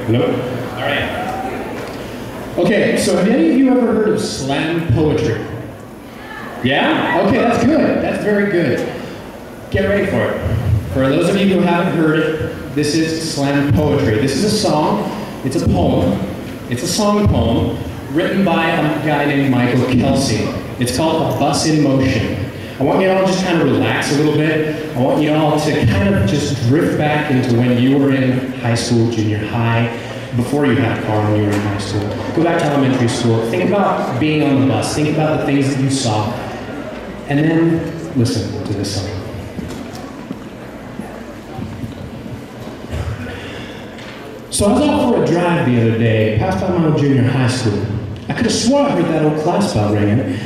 Nope. All right. Okay, so have any of you ever heard of slam poetry? Yeah? Okay, that's good. That's very good. Get ready for it. For those of you who haven't heard it, this is slam poetry. This is a song. It's a poem. It's a song poem written by a guy named Michael Kelsey. It's called A Bus in Motion. I want you all to just kind of relax a little bit. I want you all to kind of just drift back into when you were in high school, junior high, before you had a car when you were in high school. Go back to elementary school. Think about being on the bus. Think about the things that you saw. And then listen to this song. So I was out for a drive the other day, passed by my old junior high school. I could have sworn I heard that old class bell ringing,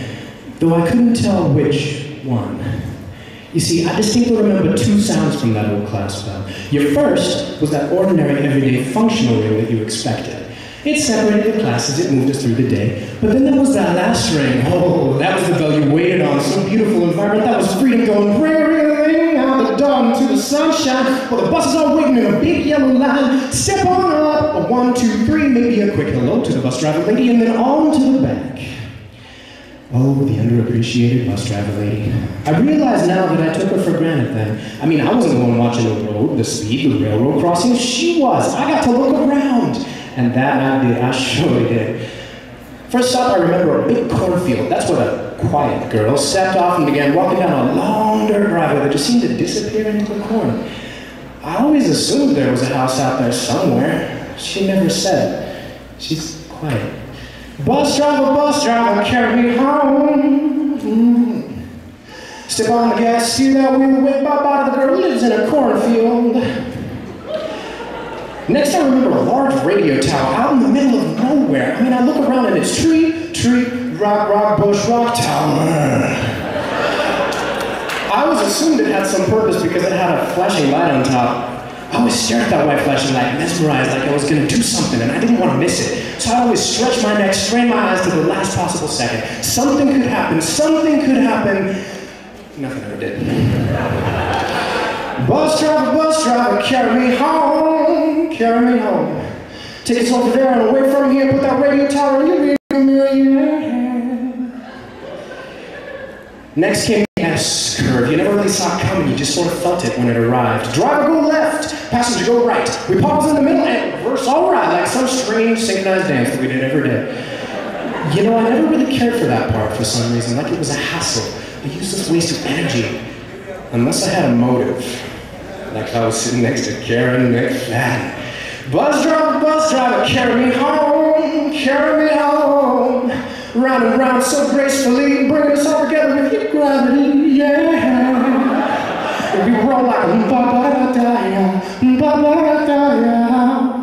though I couldn't tell which one. You see, I distinctly remember two sounds from that old class bell. Your first was that ordinary, everyday, functional ring that you expected. It separated the classes, it moved us through the day. But then there was that last ring. Oh, that was the bell you waited on, so beautiful and vibrant. That was freedom going, ring out the dawn to the sunshine. Well, the buses are waiting in a big yellow line. Step on up, a 1, 2, 3, maybe a quick hello to the bus driver lady, and then on to the back. Oh, the underappreciated bus driver lady. I realize now that I took her for granted then. I mean, I wasn't the one watching the road, the speed, the railroad crossings. She was. I got to look around. And that I did. I surely did. First stop, I remember a big cornfield. That's what a quiet girl stepped off and began walking down a long dirt driveway that just seemed to disappear into the corn. I always assumed there was a house out there somewhere. She never said. She's quiet. Bus driver, carry me home. Step on the gas, steer that wheel, whip by the girl who lives in a cornfield. Next I remember a large radio tower out in the middle of nowhere. I mean, I look around and it's tree, rock, bush, rock, tower. I always assumed it had some purpose because it had a flashing light on top. I always stared at that white flashing light, mesmerized like I was going to do something, and I didn't want to miss it. So I always stretched my neck, strained my eyes to the last possible second. Something could happen, something could happen. Nothing ever did. Bus driver, carry me home, carry me home. Take us over there and away from here, put that radio tower in your rear mirror. Next came the S-curve. You never really saw it coming, you just sort of felt it when it arrived. Driver go left, passenger go right. We pause in the middle and reverse all right, like some strange synchronized dance that we did every day. You know, I never really cared for that part for some reason, like it was a hassle, a useless waste of energy. Unless I had a motive, like I was sitting next to Karen McFadden. Bus driver, carry me home, round and round so gracefully, bringing us all together with your gravity, yeah. We roll like ba-ba-da-da-ya.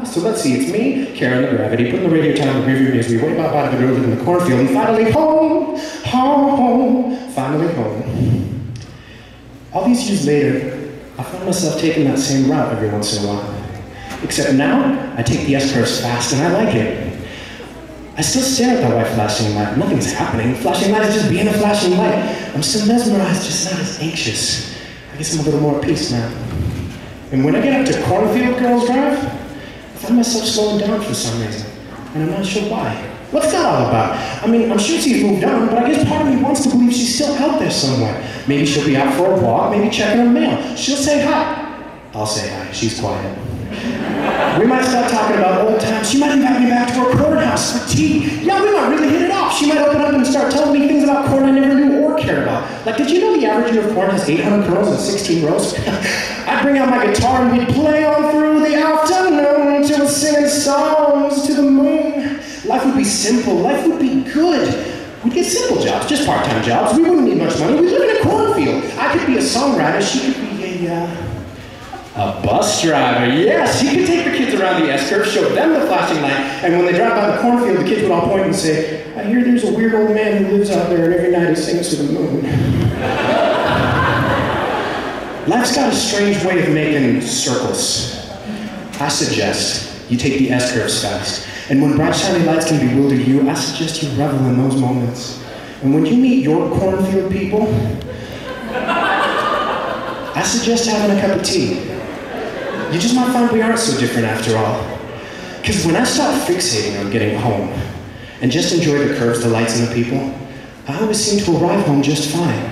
So let's see, it's me, Karen the gravity, putting the radio tower in the rearview as we wait by the girl in the cornfield, and finally home, finally home. All these years later, I found myself taking that same route every once in a while. Except now, I take the S-curves fast and I like it. I still stare at that white flashing light. Nothing's happening. Flashing light is just being a flashing light. I'm still mesmerized, just not as anxious. I guess I'm a little more at peace now. And when I get up to Cornfield Girls Drive, I find myself slowing down for some reason. And I'm not sure why. What's that all about? I mean, I'm sure she's moved on, but I guess part of me wants to believe she's still out there somewhere. Maybe she'll be out for a walk, maybe checking her mail. She'll say hi. I'll say hi. She's quiet. We might start talking about old times. She might invite me back to her courthouse for tea. Yeah, we might really hit it off. She might open up and start telling me things about corn I never knew or cared about. Like, did you know the average ear of corn has 800 kernels and 16 rows? I'd bring out my guitar and we'd play on through the afternoon till we're singing songs to the moon. Life would be simple. Life would be good. We'd get simple jobs, just part-time jobs. We wouldn't need much money. We'd live in a cornfield. I could be a songwriter. She could be a bus driver. Yes, she could take the kids around the S-curve, show them the flashing light, and when they drive by the cornfield, the kids would all point and say, I hear there's a weird old man who lives out there and every night he sings to the moon. Life's got a strange way of making circles. I suggest you take the S-curves fast, and when bright shiny lights can bewilder you, I suggest you revel in those moments. And when you meet your cornfield people, I suggest having a cup of tea. You just might find we aren't so different after all. Because when I stop fixating on getting home and just enjoy the curves, the lights, and the people, I always seem to arrive home just fine.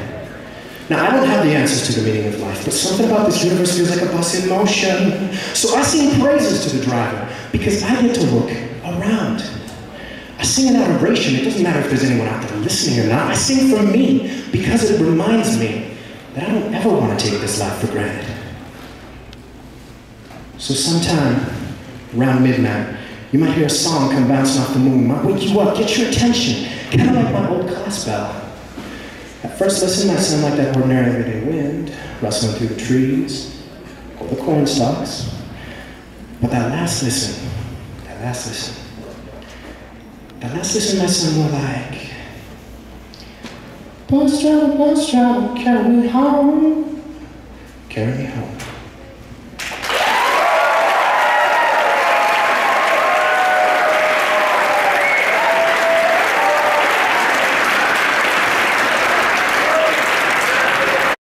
Now, I don't have the answers to the meaning of life, but something about this universe feels like a bus in motion. So I sing praises to the driver because I get to look around. I sing an adoration. It doesn't matter if there's anyone out there listening or not. I sing for me because it reminds me that I don't ever want to take this life for granted. So sometime around midnight, you might hear a song come bouncing off the moon, might wake you up, get your attention, kind of like my old class bell. At first listen, might sound like that ordinary everyday wind, rustling through the trees, or the corn stalks. But that last listen might sound more like, bus driver, carry me home, carry me home.